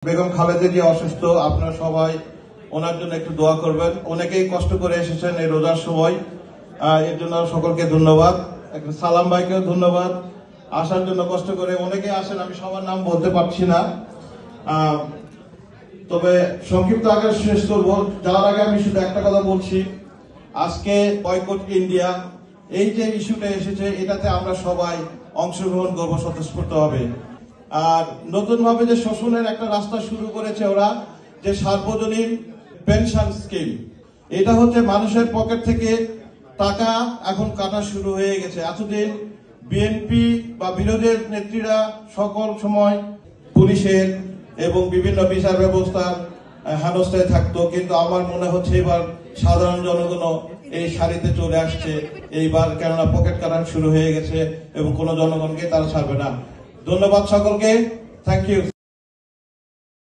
বেগম খালেদা জিয়া অসুস্থ, আপনারা সবাই ওনার জন্য একটু দোয়া করবেন। অনেকেই কষ্ট করে এসেছেন এই রোজার সময়, এর জন্য সকলকে ধন্যবাদ। সালাম ভাইকেও ধন্যবাদ আসার জন্য, কষ্ট করে অনেকেই আসেন, আমি সবার নাম বলতে পারছি না। তবে সংক্ষিপ্ত আকারে শেষ করবো। যাওয়ার আগে আমি শুধু একটা কথা বলছি, আজকে বয়কট ইন্ডিয়া এই যে ইস্যুটা এসেছে, এটাতে আমরা সবাই অংশগ্রহণ করবো স্বতঃস্ফূর্ত হবে। আর নতুন ভাবে যে শোষণের একটা রাস্তা শুরু করেছে ওরা, যে সার্বজনীন পেনশন স্কিম, এটা হচ্ছে মানুষের পকেট থেকে টাকা এখন কাটা শুরু হয়ে গেছে। এতদিন বিএনপি বা বিরোধী নেত্রীরা সকল সময় পুলিশের এবং বিভিন্ন বিচার ব্যবস্থার হেনস্থায় থাকতো, কিন্তু আমার মনে হচ্ছে এবার সাধারণ জনগণ এই সারিতে চলে আসছে এইবার, কেননা পকেট কাটা শুরু হয়ে গেছে এবং কোন জনগণকে তারা ছাড়বে না। ধন্যবাদ সকলকে, থ্যাংক ইউ।